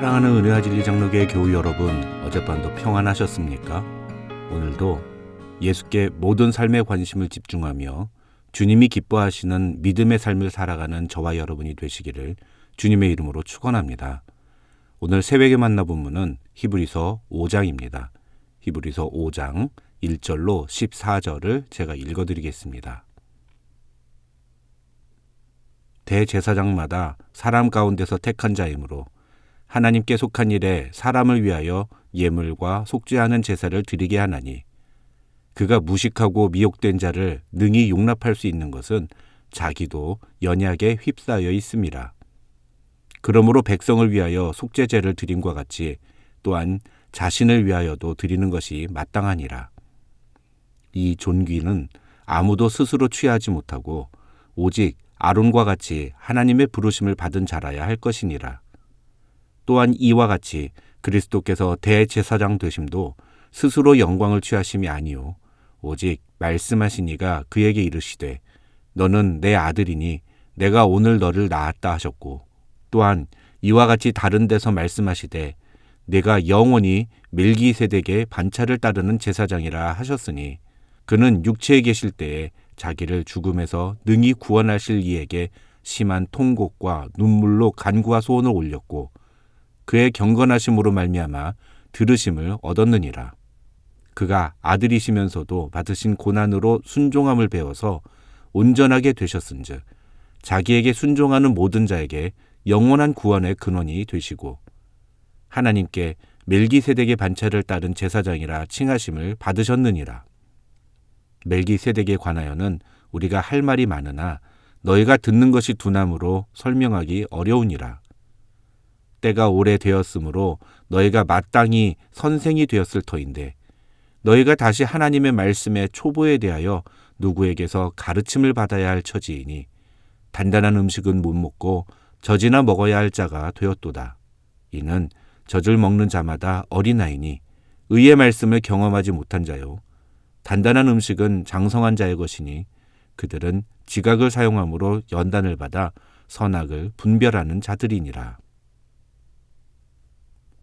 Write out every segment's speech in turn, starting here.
사랑하는 은혜와 진리 장로교회 교우 여러분, 어젯밤도 평안하셨습니까? 오늘도 예수께 모든 삶에 관심을 집중하며 주님이 기뻐하시는 믿음의 삶을 살아가는 저와 여러분이 되시기를 주님의 이름으로 축원합니다. 오늘 새벽에 만나본문은 히브리서 5장입니다. 히브리서 5장 1절로 14절을 제가 읽어드리겠습니다. 대제사장마다 사람 가운데서 택한 자이므로 하나님께 속한 일에 사람을 위하여 예물과 속죄하는 제사를 드리게 하나니, 그가 무식하고 미혹된 자를 능히 용납할 수 있는 것은 자기도 연약에 휩싸여 있음이라. 그러므로 백성을 위하여 속죄제를 드림과 같이 또한 자신을 위하여도 드리는 것이 마땅하니라. 이 존귀는 아무도 스스로 취하지 못하고 오직 아론과 같이 하나님의 부르심을 받은 자라야 할 것이니라. 또한 이와 같이 그리스도께서 대제사장 되심도 스스로 영광을 취하심이 아니요 오직 말씀하신 이가 그에게 이르시되 너는 내 아들이니 내가 오늘 너를 낳았다 하셨고, 또한 이와 같이 다른 데서 말씀하시되 내가 영원히 멜기세덱의 반차를 따르는 제사장이라 하셨으니, 그는 육체에 계실 때에 자기를 죽음에서 능히 구원하실 이에게 심한 통곡과 눈물로 간구와 소원을 올렸고 그의 경건하심으로 말미암아 들으심을 얻었느니라. 그가 아들이시면서도 받으신 고난으로 순종함을 배워서 온전하게 되셨은즉 자기에게 순종하는 모든 자에게 영원한 구원의 근원이 되시고 하나님께 멜기세덱의 반차를 따른 제사장이라 칭하심을 받으셨느니라. 멜기세덱에 관하여는 우리가 할 말이 많으나 너희가 듣는 것이 두나무로 설명하기 어려우니라. 때가 오래되었으므로 너희가 마땅히 선생이 되었을 터인데, 너희가 다시 하나님의 말씀의 초보에 대하여 누구에게서 가르침을 받아야 할 처지이니 단단한 음식은 못 먹고 젖이나 먹어야 할 자가 되었도다. 이는 젖을 먹는 자마다 어린아이니 의의 말씀을 경험하지 못한 자요, 단단한 음식은 장성한 자의 것이니 그들은 지각을 사용함으로 연단을 받아 선악을 분별하는 자들이니라.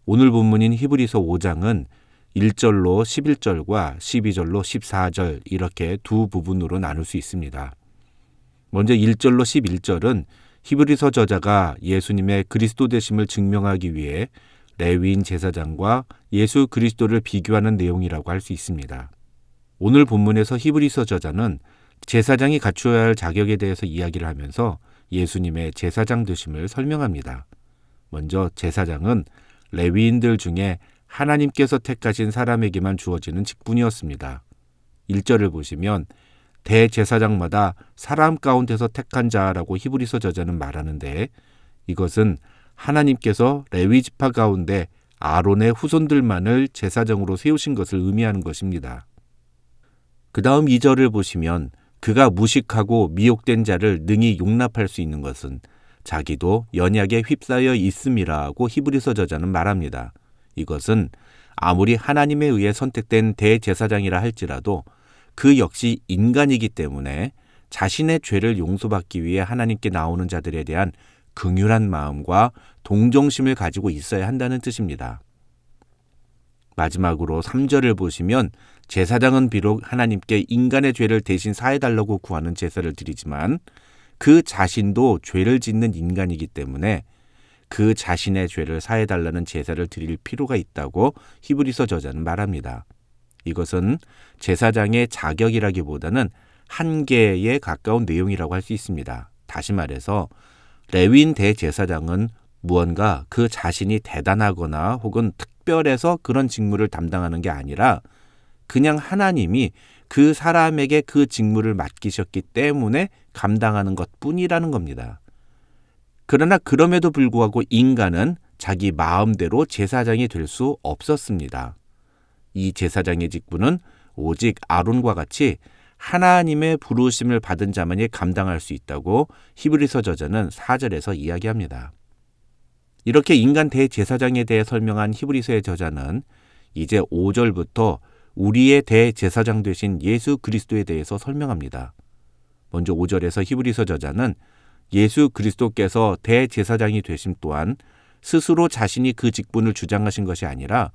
오늘 본문인 히브리서 5장은 1절로 11절과 12절로 14절 이렇게 두 부분으로 나눌 수 있습니다. 먼저 1절로 11절은 히브리서 저자가 예수님의 그리스도 되심을 증명하기 위해 레위인 제사장과 예수 그리스도를 비교하는 내용이라고 할 수 있습니다. 오늘 본문에서 히브리서 저자는 제사장이 갖추어야 할 자격에 대해서 이야기를 하면서 예수님의 제사장 되심을 설명합니다. 먼저 제사장은 레위인들 중에 하나님께서 택하신 사람에게만 주어지는 직분이었습니다. 1절을 보시면 대제사장마다 사람 가운데서 택한 자라고 히브리서 저자는 말하는데, 이것은 하나님께서 레위 지파 가운데 아론의 후손들만을 제사장으로 세우신 것을 의미하는 것입니다. 그 다음 2절을 보시면 그가 무식하고 미혹된 자를 능히 용납할 수 있는 것은 자기도 연약에 휩싸여 있음이라고 히브리서 저자는 말합니다. 이것은 아무리 하나님에 의해 선택된 대제사장이라 할지라도 그 역시 인간이기 때문에 자신의 죄를 용서받기 위해 하나님께 나오는 자들에 대한 긍휼한 마음과 동정심을 가지고 있어야 한다는 뜻입니다. 마지막으로 3절을 보시면 제사장은 비록 하나님께 인간의 죄를 대신 사해달라고 구하는 제사를 드리지만 그 자신도 죄를 짓는 인간이기 때문에 그 자신의 죄를 사해달라는 제사를 드릴 필요가 있다고 히브리서 저자는 말합니다. 이것은 제사장의 자격이라기보다는 한계에 가까운 내용이라고 할 수 있습니다. 다시 말해서 레위인 대제사장은 무언가 그 자신이 대단하거나 혹은 특별해서 그런 직무를 담당하는 게 아니라 그냥 하나님이 그 사람에게 그 직무를 맡기셨기 때문에 감당하는 것뿐이라는 겁니다. 그러나 그럼에도 불구하고 인간은 자기 마음대로 제사장이 될 수 없었습니다. 이 제사장의 직분은 오직 아론과 같이 하나님의 부르심을 받은 자만이 감당할 수 있다고 히브리서 저자는 4절에서 이야기합니다. 이렇게 인간 대제사장에 대해 설명한 히브리서의 저자는 이제 5절부터 우리의 대제사장 되신 예수 그리스도에 대해서 설명합니다. 먼저 5절에서 히브리서 저자는 예수 그리스도께서 대제사장이 되심 또한 스스로 자신이 그 직분을 주장하신 것이 아니라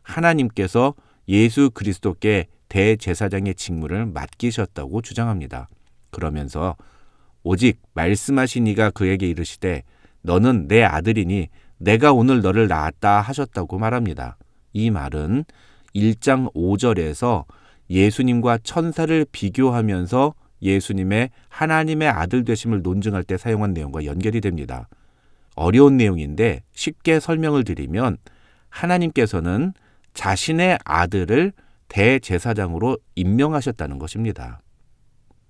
하나님께서 예수 그리스도께 대제사장의 직무를 맡기셨다고 주장합니다. 그러면서 오직 말씀하신 이가 그에게 이르시되 너는 내 아들이니 내가 오늘 너를 낳았다 하셨다고 말합니다. 이 말은 1장 5절에서 예수님과 천사를 비교하면서 예수님의 하나님의 아들 되심을 논증할 때 사용한 내용과 연결이 됩니다. 어려운 내용인데 쉽게 설명을 드리면 하나님께서는 자신의 아들을 대제사장으로 임명하셨다는 것입니다.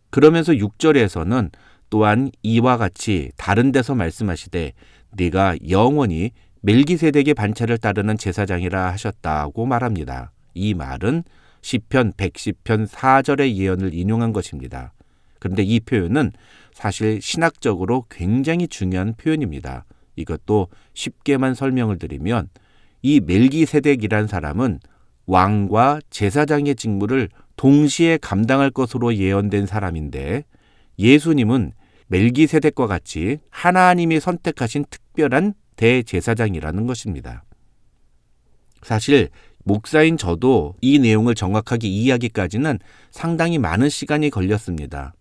그러면서 6절에서는 또한 이와 같이 다른 데서 말씀하시되 네가 영원히 멜기세덱의 반차를 따르는 제사장이라 하셨다고 말합니다. 이 말은 시편 110편 4절의 예언을 인용한 것입니다. 그런데 이 표현은 사실 신학적으로 굉장히 중요한 표현입니다. 이것도 쉽게만 설명을 드리면 이 멜기세덱이란 사람은 왕과 제사장의 직무를 동시에 감당할 것으로 예언된 사람인데 예수님은 멜기세덱과 같이 하나님이 선택하신 특별한 대제사장이라는 것입니다. 사실 목사인 저도 이 내용을 정확하게 이해하기까지는 상당히 많은 시간이 걸렸습니다.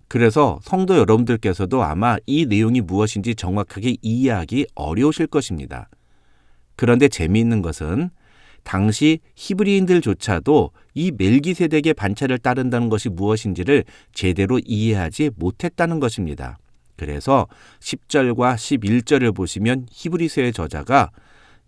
그래서 성도 여러분들께서도 아마 이 내용이 무엇인지 정확하게 이해하기 어려우실 것입니다. 그런데 재미있는 것은 당시 히브리인들조차도 이 멜기세덱의 반차를 따른다는 것이 무엇인지를 제대로 이해하지 못했다는 것입니다. 그래서 10절과 11절을 보시면 히브리서의 저자가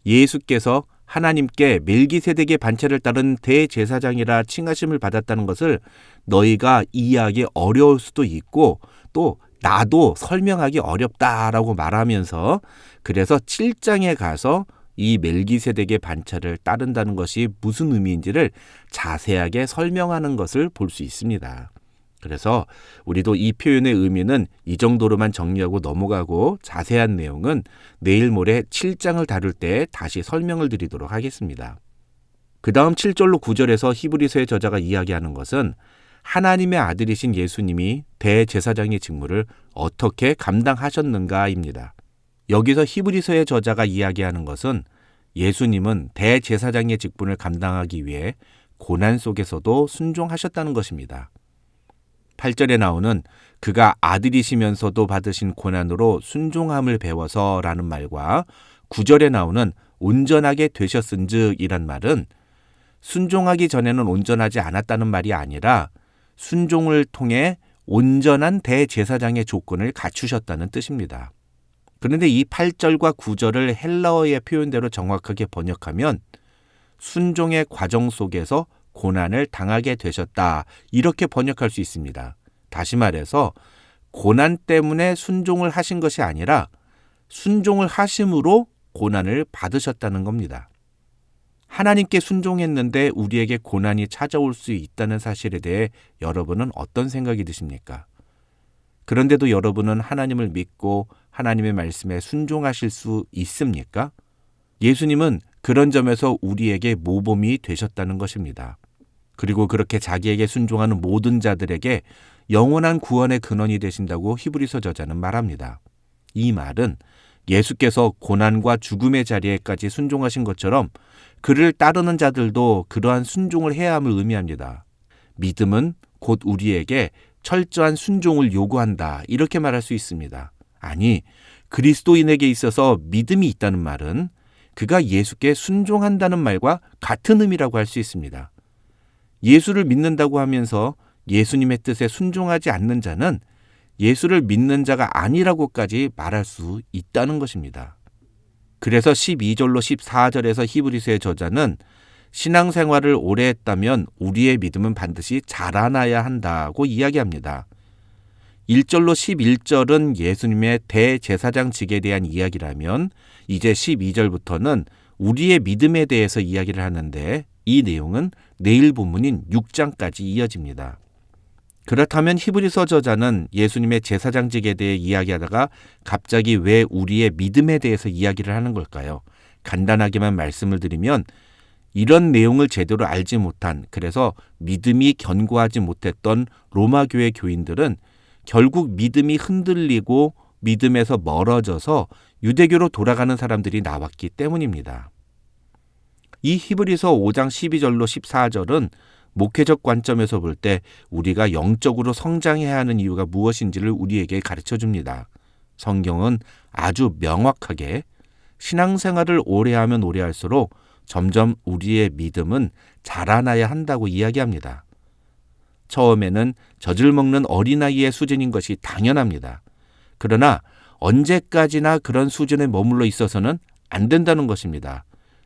예수께서 하나님께 멜기세덱의 반차를 따른 대제사장이라 칭하심을 받았다는 것을 너희가 이해하기 어려울 수도 있고 또 나도 설명하기 어렵다라고 말하면서 그래서 7장에 가서 이 멜기세덱의 반차를 따른다는 것이 무슨 의미인지를 자세하게 설명하는 것을 볼 수 있습니다. 그래서 우리도 이 표현의 의미는 이 정도로만 정리하고 넘어가고 자세한 내용은 내일 모레 7장을 다룰 때 다시 설명을 드리도록 하겠습니다. 그 다음 7절로 9절에서 히브리서의 저자가 이야기하는 것은 하나님의 아들이신 예수님이 대제사장의 직무를 어떻게 감당하셨는가입니다. 여기서 히브리서의 저자가 이야기하는 것은 예수님은 대제사장의 직분을 감당하기 위해 고난 속에서도 순종하셨다는 것입니다. 8절에 나오는 그가 아들이시면서도 받으신 고난으로 순종함을 배워서라는 말과 9절에 나오는 온전하게 되셨은즉 이란 말은 순종하기 전에는 온전하지 않았다는 말이 아니라 순종을 통해 온전한 대제사장의 조건을 갖추셨다는 뜻입니다. 그런데 이 8절과 9절을 헬라어의 표현대로 정확하게 번역하면 순종의 과정 속에서 고난을 당하게 되셨다 이렇게 번역할 수 있습니다. 다시 말해서 고난 때문에 순종을 하신 것이 아니라 순종을 하심으로 고난을 받으셨다는 겁니다. 하나님께 순종했는데 우리에게 고난이 찾아올 수 있다는 사실에 대해 여러분은 어떤 생각이 드십니까? 그런데도 여러분은 하나님을 믿고 하나님의 말씀에 순종하실 수 있습니까? 예수님은 그런 점에서 우리에게 모범이 되셨다는 것입니다. 그리고 그렇게 자기에게 순종하는 모든 자들에게 영원한 구원의 근원이 되신다고 히브리서 저자는 말합니다. 이 말은 예수께서 고난과 죽음의 자리에까지 순종하신 것처럼 그를 따르는 자들도 그러한 순종을 해야 함을 의미합니다. 믿음은 곧 우리에게 철저한 순종을 요구한다 이렇게 말할 수 있습니다. 아니, 그리스도인에게 있어서 믿음이 있다는 말은 그가 예수께 순종한다는 말과 같은 의미라고 할 수 있습니다. 예수를 믿는다고 하면서 예수님의 뜻에 순종하지 않는 자는 예수를 믿는 자가 아니라고까지 말할 수 있다는 것입니다. 그래서 12절로 14절에서 히브리서의 저자는 신앙생활을 오래 했다면 우리의 믿음은 반드시 자라나야 한다고 이야기합니다. 1절로 11절은 예수님의 대제사장직에 대한 이야기라면 이제 12절부터는 우리의 믿음에 대해서 이야기를 하는데 이 내용은 내일 본문인 6장까지 이어집니다. 그렇다면 히브리서 저자는 예수님의 제사장직에 대해 이야기하다가 갑자기 왜 우리의 믿음에 대해서 이야기를 하는 걸까요? 간단하게만 말씀을 드리면 이런 내용을 제대로 알지 못한, 그래서 믿음이 견고하지 못했던 로마 교회 교인들은 결국 믿음이 흔들리고 믿음에서 멀어져서 유대교로 돌아가는 사람들이 나왔기 때문입니다. 이 히브리서 5장 12절로 14절은 목회적 관점에서 볼 때 우리가 영적으로 성장해야 하는 이유가 무엇인지를 우리에게 가르쳐 줍니다. 성경은 아주 명확하게 신앙생활을 오래 하면 오래 할수록 점점 우리의 믿음은 자라나야 한다고 이야기합니다. 처음에는 젖을 먹는 어린아이의 수준인 것이 당연합니다. 그러나 언제까지나 그런 수준에 머물러 있어서는 안 된다는 것입니다.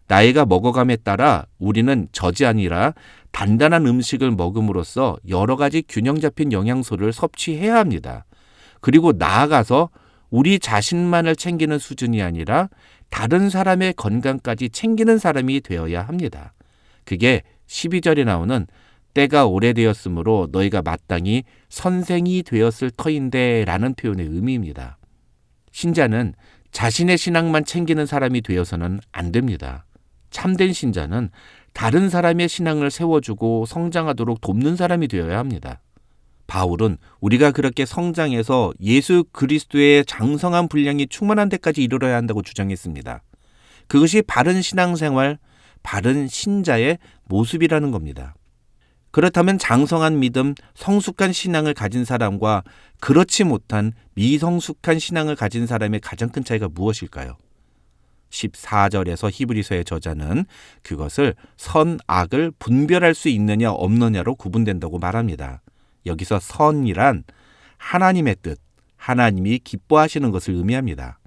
나이가 먹어감에 따라 우리는 젖이 아니라 단단한 음식을 먹음으로써 여러 가지 균형 잡힌 영양소를 섭취해야 합니다. 그리고 나아가서 우리 자신만을 챙기는 수준이 아니라 다른 사람의 건강까지 챙기는 사람이 되어야 합니다. 그게 12절에 나오는 때가 오래되었으므로 너희가 마땅히 선생이 되었을 터인데 라는 표현의 의미입니다. 신자는 자신의 신앙만 챙기는 사람이 되어서는 안 됩니다. 참된 신자는 다른 사람의 신앙을 세워주고 성장하도록 돕는 사람이 되어야 합니다. 바울은 우리가 그렇게 성장해서 예수 그리스도의 장성한 분량이 충만한 데까지 이르러야 한다고 주장했습니다. 그것이 바른 신앙생활, 바른 신자의 모습이라는 겁니다. 그렇다면 장성한 믿음, 성숙한 신앙을 가진 사람과 그렇지 못한 미성숙한 신앙을 가진 사람의 가장 큰 차이가 무엇일까요? 14절에서 히브리서의 저자는 그것을 선악을 분별할 수 있느냐 없느냐로 구분된다고 말합니다. 여기서 선이란 하나님의 뜻, 하나님이 기뻐하시는 것을 의미합니다.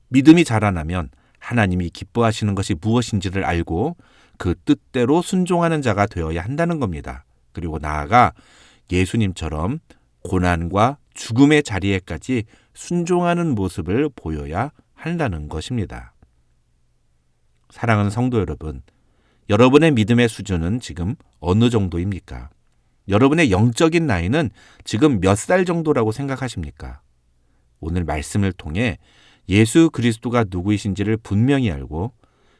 믿음이 자라나면 하나님이 기뻐하시는 것이 무엇인지를 알고 그 뜻대로 순종하는 자가 되어야 한다는 겁니다. 그리고 나아가 예수님처럼 고난과 죽음의 자리에까지 순종하는 모습을 보여야 한다는 것입니다. 사랑하는 성도 여러분, 여러분의 믿음의 수준은 지금 어느 정도입니까? 여러분의 영적인 나이는 지금 몇 살 정도라고 생각하십니까? 오늘 말씀을 통해 예수 그리스도가 누구이신지를 분명히 알고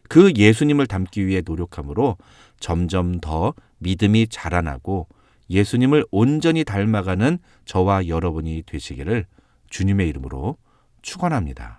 그 예수님을 닮기 위해 노력함으로 점점 더 믿음이 자라나고 예수님을 온전히 닮아가는 저와 여러분이 되시기를 주님의 이름으로 축원합니다.